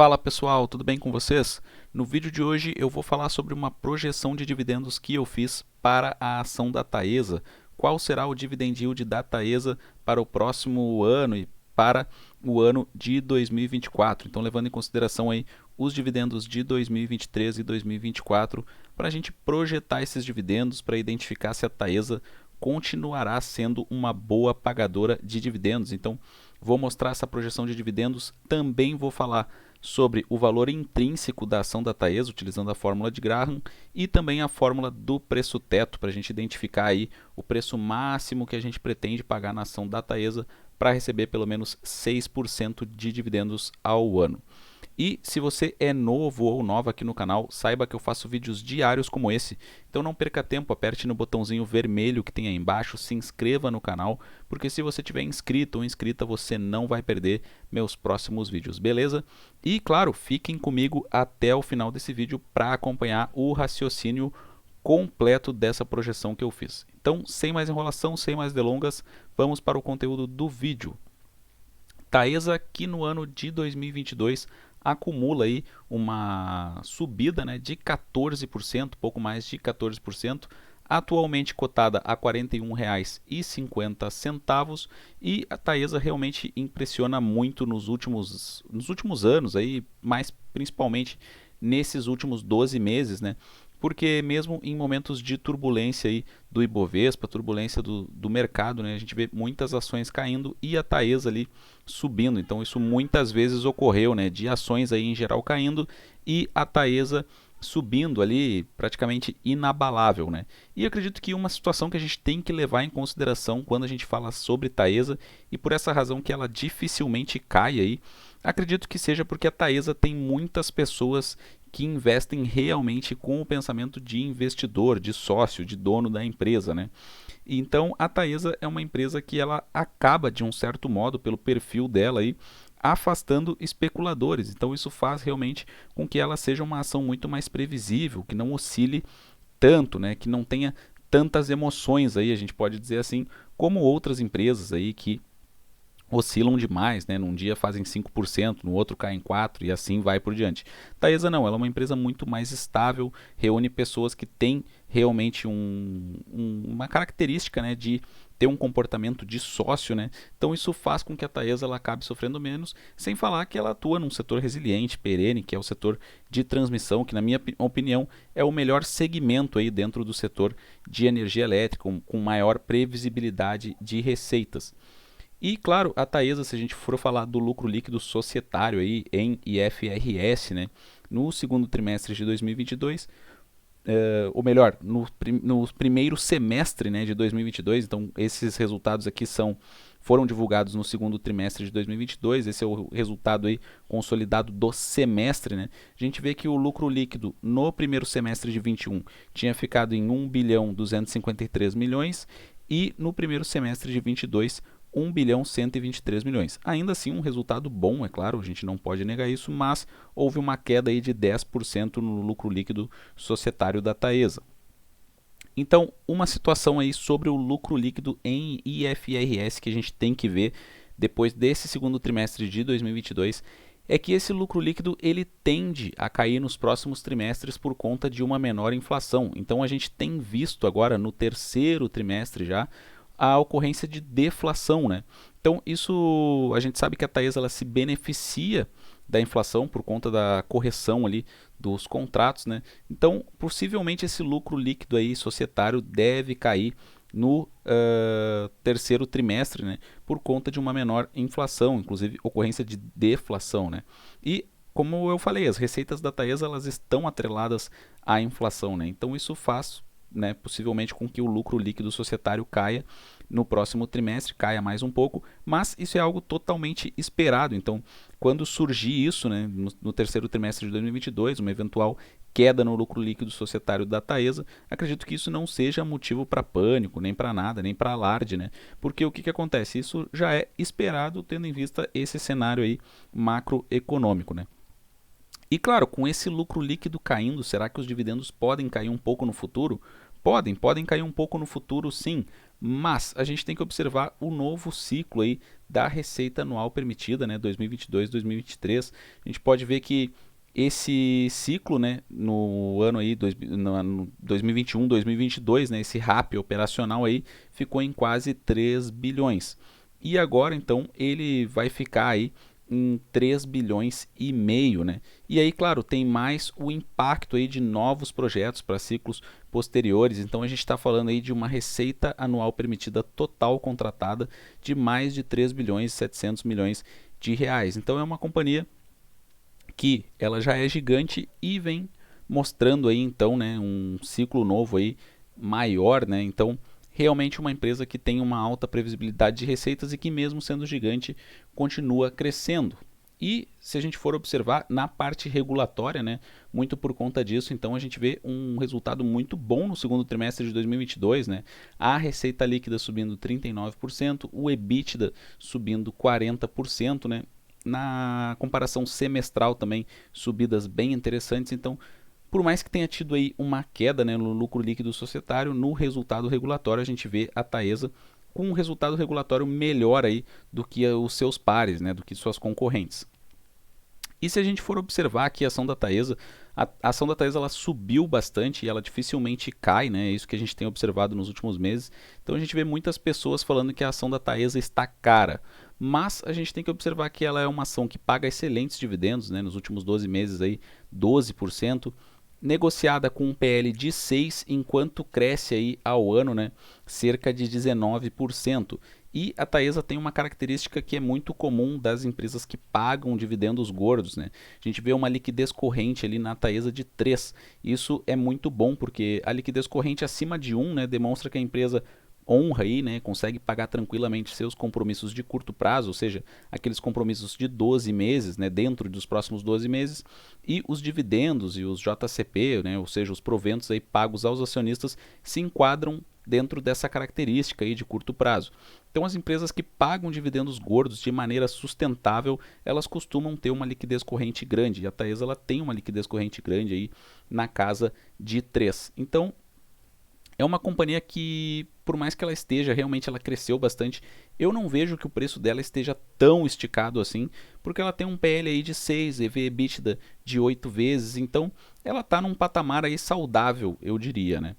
Fala pessoal, tudo bem com vocês? No vídeo de hoje eu vou falar sobre uma projeção de dividendos que eu fiz para a ação da Taesa. Qual será o dividend yield da Taesa para o próximo ano e para o ano de 2024? Então, levando em consideração aí os dividendos de 2023 e 2024, para a gente projetar esses dividendos, para identificar se a Taesa continuará sendo uma boa pagadora de dividendos. Então, vou mostrar essa projeção de dividendos, também vou falar sobre o valor intrínseco da ação da Taesa, utilizando a fórmula de Graham, e também a fórmula do preço teto, para a gente identificar aí o preço máximo que a gente pretende pagar na ação da Taesa para receber pelo menos 6% de dividendos ao ano. E se você é novo ou nova aqui no canal, saiba que eu faço vídeos diários como esse. Então não perca tempo, aperte no botãozinho vermelho que tem aí embaixo, se inscreva no canal, porque se você tiver inscrito ou inscrita, você não vai perder meus próximos vídeos, beleza? E claro, fiquem comigo até o final desse vídeo para acompanhar o raciocínio completo dessa projeção que eu fiz. Então, sem mais enrolação, sem mais delongas, vamos para o conteúdo do vídeo. Taesa, que no ano de 2022 acumula aí uma subida, né, de 14%, pouco mais de 14%, atualmente cotada a R$ 41,50, e a Taesa realmente impressiona muito nos últimos anos, aí, mais principalmente nesses últimos 12 meses, né? Porque mesmo em momentos de turbulência aí do Ibovespa, turbulência do mercado, né, a gente vê muitas ações caindo e a Taesa ali subindo. Então isso muitas vezes ocorreu, né, de ações aí em geral caindo e a Taesa subindo ali praticamente inabalável, né? E eu acredito que uma situação que a gente tem que levar em consideração quando a gente fala sobre Taesa, e por essa razão que ela dificilmente cai aí, acredito que seja porque a Taesa tem muitas pessoas que investem realmente com o pensamento de investidor, de sócio, de dono da empresa, né? Então a Taesa é uma empresa que ela acaba de um certo modo, pelo perfil dela aí, afastando especuladores. Então isso faz realmente com que ela seja uma ação muito mais previsível, que não oscile tanto, né? Que não tenha tantas emoções aí, a gente pode dizer assim, como outras empresas aí que oscilam demais, né? Num dia fazem 5%, no outro caem 4% e assim vai por diante. Taesa não, ela é uma empresa muito mais estável, reúne pessoas que têm realmente uma característica, né, de ter um comportamento de sócio, né? Então isso faz com que a Taesa ela acabe sofrendo menos, sem falar que ela atua num setor resiliente, perene, que é o setor de transmissão, que na minha opinião é o melhor segmento aí dentro do setor de energia elétrica, com maior previsibilidade de receitas. E claro, a Taesa, se a gente for falar do lucro líquido societário aí em IFRS, né, no segundo trimestre de 2022, ou melhor, no primeiro semestre, né, de 2022, então esses resultados aqui foram divulgados no segundo trimestre de 2022, esse é o resultado aí consolidado do semestre, né? A gente vê que o lucro líquido no primeiro semestre de 21 tinha ficado em 1 bilhão 253 milhões e no primeiro semestre de 22 1 bilhão 123 milhões. Ainda assim, um resultado bom, é claro, a gente não pode negar isso, mas houve uma queda aí de 10% no lucro líquido societário da Taesa. Então, uma situação aí sobre o lucro líquido em IFRS que a gente tem que ver depois desse segundo trimestre de 2022 é que esse lucro líquido ele tende a cair nos próximos trimestres por conta de uma menor inflação. Então, a gente tem visto agora no terceiro trimestre já a ocorrência de deflação, né? Então isso a gente sabe que a Taesa ela se beneficia da inflação por conta da correção ali dos contratos, né? Então possivelmente esse lucro líquido aí societário deve cair no terceiro trimestre, né? Por conta de uma menor inflação, inclusive ocorrência de deflação, né? E como eu falei, as receitas da Taesa elas estão atreladas à inflação, né? Então isso faz, né, possivelmente com que o lucro líquido societário caia no próximo trimestre, caia mais um pouco, mas isso é algo totalmente esperado. Então, quando surgir isso, né, no terceiro trimestre de 2022, uma eventual queda no lucro líquido societário da Taesa, acredito que isso não seja motivo para pânico, nem para nada, nem para alarde, né? Porque o que acontece? Isso já é esperado tendo em vista esse cenário aí macroeconômico, né? E claro, com esse lucro líquido caindo, será que os dividendos podem cair um pouco no futuro? Podem cair um pouco no futuro, sim, mas a gente tem que observar o novo ciclo aí da receita anual permitida, né, 2022, 2023. A gente pode ver que esse ciclo, né, no ano aí no ano 2021, 2022, né, esse RAP operacional aí ficou em quase 3 bilhões. E agora então ele vai ficar aí em 3 bilhões e meio, né? E aí, claro, tem mais o impacto aí de novos projetos para ciclos posteriores. Então a gente está falando aí de uma receita anual permitida total contratada de mais de 3 bilhões e 700 milhões de reais. Então é uma companhia que ela já é gigante e vem mostrando aí então, né, um ciclo novo aí maior, né? Então realmente uma empresa que tem uma alta previsibilidade de receitas e que mesmo sendo gigante continua crescendo. E se a gente for observar na parte regulatória, né, muito por conta disso, então a gente vê um resultado muito bom no segundo trimestre de 2022, né? A receita líquida subindo 39%, o EBITDA subindo 40%, né? Na comparação semestral também subidas bem interessantes. Então, por mais que tenha tido aí uma queda, né, no lucro líquido societário, no resultado regulatório a gente vê a Taesa com um resultado regulatório melhor aí do que os seus pares, né, do que suas concorrentes. E se a gente for observar aqui a ação da Taesa, a ação da Taesa ela subiu bastante e ela dificilmente cai, né? É isso que a gente tem observado nos últimos meses. Então a gente vê muitas pessoas falando que a ação da Taesa está cara. Mas a gente tem que observar que ela é uma ação que paga excelentes dividendos, né? Nos últimos 12 meses aí, 12%, negociada com um PL de 6, enquanto cresce aí ao ano, né, cerca de 19%. E a Taesa tem uma característica que é muito comum das empresas que pagam dividendos gordos, né? A gente vê uma liquidez corrente ali na Taesa de 3. Isso é muito bom porque a liquidez corrente acima de 1, né, demonstra que a empresa honra aí, né, consegue pagar tranquilamente seus compromissos de curto prazo, ou seja, aqueles compromissos de 12 meses, né, dentro dos próximos 12 meses, e os dividendos e os JCP, né, ou seja, os proventos aí pagos aos acionistas se enquadram dentro dessa característica aí de curto prazo. Então as empresas que pagam dividendos gordos de maneira sustentável, elas costumam ter uma liquidez corrente grande, e a Taesa ela tem uma liquidez corrente grande aí na casa de 3. Então é uma companhia que, por mais que ela esteja, realmente ela cresceu bastante, eu não vejo que o preço dela esteja tão esticado assim, porque ela tem um PL aí de 6, EV/EBITDA de 8 vezes, então ela está num patamar aí saudável, eu diria, né?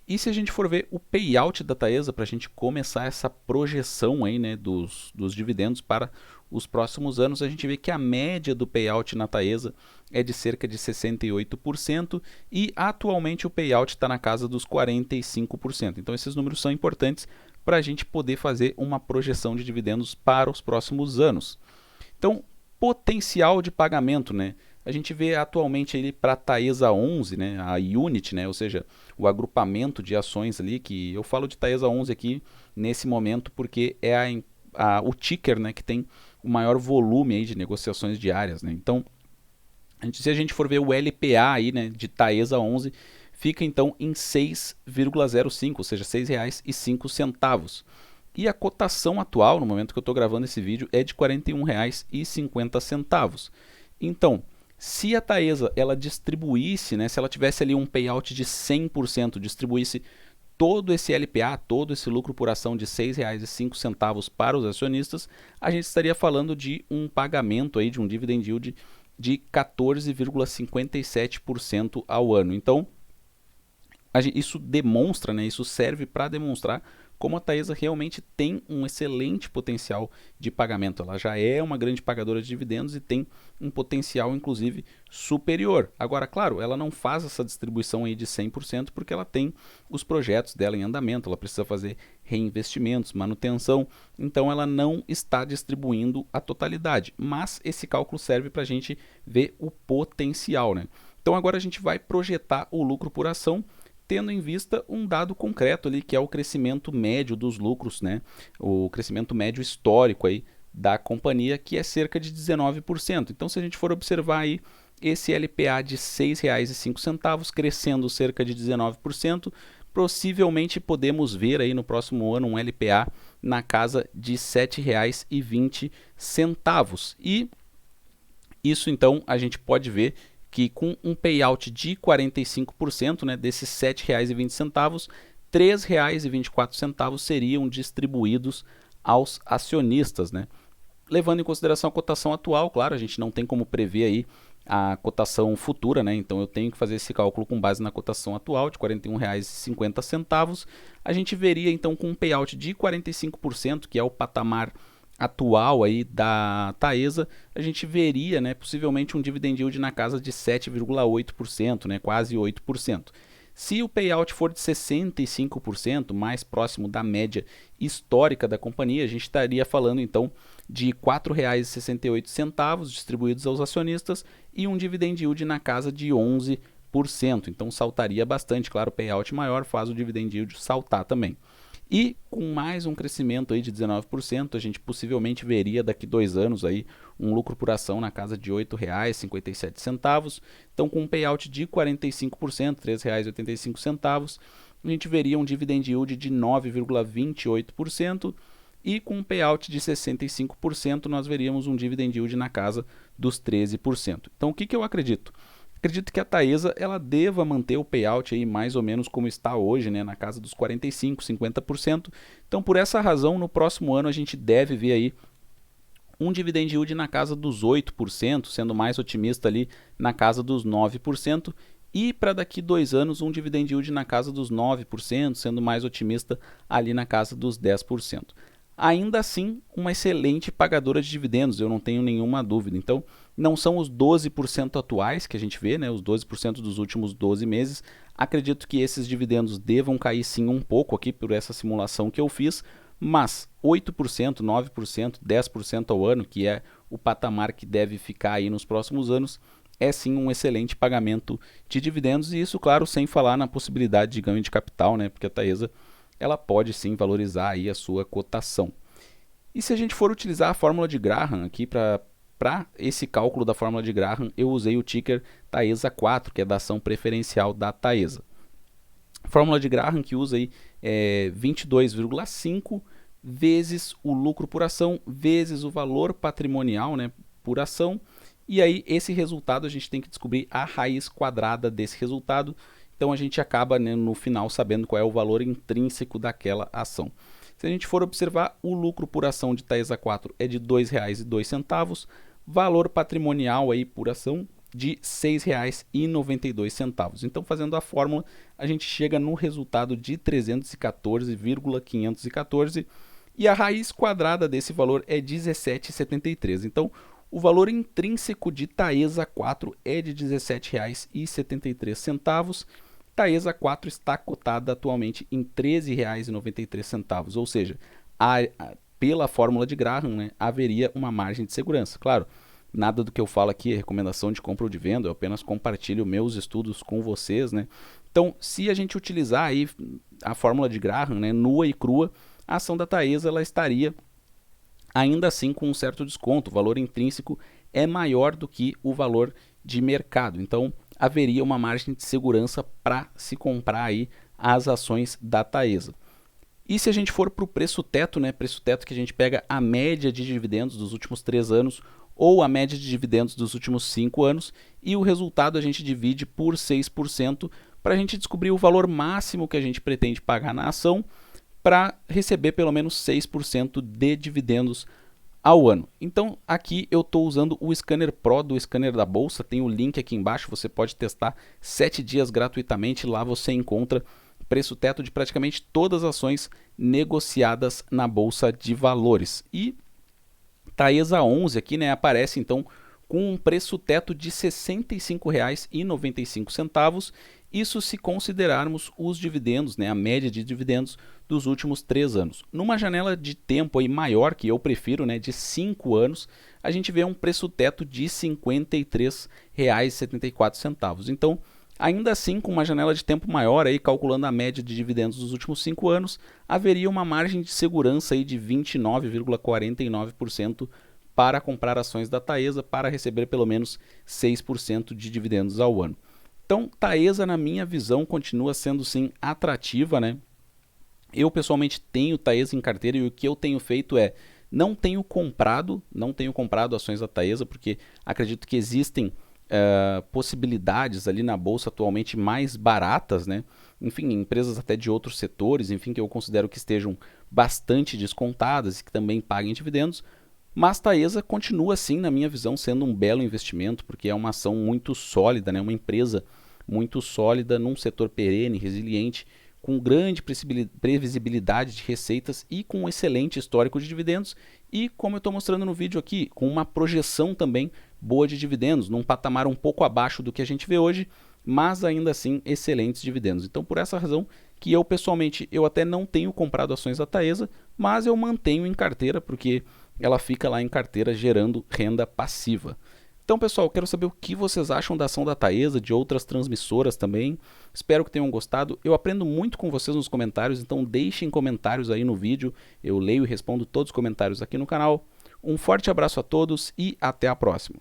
E se a gente for ver o payout da Taesa, para a gente começar essa projeção aí, né, dos dividendos para os próximos anos, a gente vê que a média do payout na Taesa é de cerca de 68% e atualmente o payout está na casa dos 45%. Então esses números são importantes para a gente poder fazer uma projeção de dividendos para os próximos anos. Então, potencial de pagamento, né? A gente vê atualmente ele para a Taesa 11, né, a unit, né, ou seja, o agrupamento de ações ali, que eu falo de Taesa 11 aqui nesse momento porque é o ticker, né, que tem o maior volume aí de negociações diárias, né? Então, se a gente for ver o LPA aí, né, de Taesa 11, fica então em 6,05, ou seja, R$ 6,05. E a cotação atual, no momento que eu estou gravando esse vídeo, é de R$ 41,50. Então, se a Taesa ela distribuísse, né, se ela tivesse ali um payout de 100%, distribuísse todo esse LPA, todo esse lucro por ação de R$ 6,05 para os acionistas, a gente estaria falando de um pagamento aí, de um dividend yield de 14,57% ao ano. Então, isso demonstra, né, isso serve para demonstrar como a Taesa realmente tem um excelente potencial de pagamento. Ela já é uma grande pagadora de dividendos e tem um potencial, inclusive, superior. Agora, claro, ela não faz essa distribuição aí de 100% porque ela tem os projetos dela em andamento, ela precisa fazer reinvestimentos, manutenção, então ela não está distribuindo a totalidade. Mas esse cálculo serve para a gente ver o potencial, né? Então agora a gente vai projetar o lucro por ação tendo em vista um dado concreto ali, que é o crescimento médio dos lucros, né? O crescimento médio histórico aí da companhia, que é cerca de 19%. Então, se a gente for observar aí esse LPA de R$ 6,05, crescendo cerca de 19%, possivelmente podemos ver aí no próximo ano um LPA na casa de R$ 7,20. E isso, então, a gente pode ver que com um payout de 45%, né, desses R$ 7,20, R$ 3,24 seriam distribuídos aos acionistas, né? Levando em consideração a cotação atual, claro, a gente não tem como prever aí a cotação futura, né? Então eu tenho que fazer esse cálculo com base na cotação atual de R$ 41,50. A gente veria então com um payout de 45%, que é o patamar atual aí da Taesa, a gente veria, né, possivelmente um dividend yield na casa de 7,8%, né, quase 8%. Se o payout for de 65%, mais próximo da média histórica da companhia, a gente estaria falando então de R$ 4,68 distribuídos aos acionistas e um dividend yield na casa de 11%. Então saltaria bastante, claro, o payout maior faz o dividend yield saltar também. E com mais um crescimento aí de 19%, a gente possivelmente veria daqui 2 anos aí um lucro por ação na casa de R$ 8,57. Então com um payout de 45%, R$ 3,85, a gente veria um dividend yield de 9,28%. E com um payout de 65%, nós veríamos um dividend yield na casa dos 13%. Então o que eu acredito? Acredito que a Taesa ela deva manter o payout aí mais ou menos como está hoje, né, na casa dos 45%, 50%. Então, por essa razão, no próximo ano a gente deve ver aí um dividend yield na casa dos 8%, sendo mais otimista ali na casa dos 9%. E para daqui 2 anos, um dividend yield na casa dos 9%, sendo mais otimista ali na casa dos 10%. Ainda assim, uma excelente pagadora de dividendos, eu não tenho nenhuma dúvida. Então, não são os 12% atuais que a gente vê, né, os 12% dos últimos 12 meses. Acredito que esses dividendos devam cair sim um pouco aqui por essa simulação que eu fiz, mas 8%, 9%, 10% ao ano, que é o patamar que deve ficar aí nos próximos anos, é sim um excelente pagamento de dividendos, e isso, claro, sem falar na possibilidade de ganho de capital, né, porque a Taesa ela pode sim valorizar aí a sua cotação. E se a gente for utilizar a fórmula de Graham aqui para esse cálculo da fórmula de Graham, eu usei o ticker TAESA4, que é da ação preferencial da Taesa. A fórmula de Graham que usa aí 22,5 vezes o lucro por ação vezes o valor patrimonial, né, por ação. E aí esse resultado a gente tem que descobrir a raiz quadrada desse resultado. Então a gente acaba, né, no final sabendo qual é o valor intrínseco daquela ação. Se a gente for observar, o lucro por ação de Taesa 4 é de R$ 2,02, valor patrimonial aí por ação de R$ 6,92. Então, fazendo a fórmula, a gente chega no resultado de 314,514 e a raiz quadrada desse valor é 17,73. Então, o valor intrínseco de Taesa 4 é de R$ 17,73. Taesa 4 está cotada atualmente em R$ 13,93, ou seja, pela fórmula de Graham, né, haveria uma margem de segurança. Claro, nada do que eu falo aqui é recomendação de compra ou de venda, eu apenas compartilho meus estudos com vocês, né? Então, se a gente utilizar aí a fórmula de Graham, né, nua e crua, a ação da Taesa ela estaria ainda assim com um certo desconto, o valor intrínseco é maior do que o valor de mercado. Então, haveria uma margem de segurança para se comprar aí as ações da Taesa. E se a gente for para o preço teto, né, preço teto que a gente pega a média de dividendos dos últimos 3 anos ou a média de dividendos dos últimos 5 anos e o resultado a gente divide por 6% para a gente descobrir o valor máximo que a gente pretende pagar na ação para receber pelo menos 6% de dividendos ao ano. Então aqui eu estou usando o Scanner Pro do Scanner da Bolsa, tem o link aqui embaixo, você pode testar 7 dias gratuitamente, lá você encontra preço teto de praticamente todas as ações negociadas na Bolsa de Valores. E Taesa 11 aqui, né, aparece então com um preço teto de R$ 65,95, isso se considerarmos os dividendos, né, a média de dividendos dos últimos 3 anos. Numa janela de tempo aí maior, que eu prefiro, né, de 5 anos, a gente vê um preço teto de R$ 53,74. Então, ainda assim, com uma janela de tempo maior, aí, calculando a média de dividendos dos últimos 5 anos, haveria uma margem de segurança aí de 29,49% para comprar ações da Taesa para receber pelo menos 6% de dividendos ao ano. Então, Taesa, na minha visão, continua sendo sim atrativa, né? Eu pessoalmente tenho Taesa em carteira e o que eu tenho feito é não tenho comprado ações da Taesa porque acredito que existem possibilidades ali na bolsa atualmente mais baratas, né? Enfim, empresas até de outros setores, enfim, que eu considero que estejam bastante descontadas e que também paguem dividendos. Mas Taesa continua, assim, na minha visão, sendo um belo investimento, porque é uma ação muito sólida, né? Uma empresa muito sólida num setor perene, resiliente, com grande previsibilidade de receitas e com um excelente histórico de dividendos e, como eu estou mostrando no vídeo aqui, com uma projeção também boa de dividendos, num patamar um pouco abaixo do que a gente vê hoje, mas ainda assim excelentes dividendos. Então, por essa razão que eu pessoalmente, eu até não tenho comprado ações da Taesa, mas eu mantenho em carteira porque ela fica lá em carteira gerando renda passiva. Então, pessoal, quero saber o que vocês acham da ação da Taesa, de outras transmissoras também. Espero que tenham gostado. Eu aprendo muito com vocês nos comentários, então deixem comentários aí no vídeo. Eu leio e respondo todos os comentários aqui no canal. Um forte abraço a todos e até a próxima.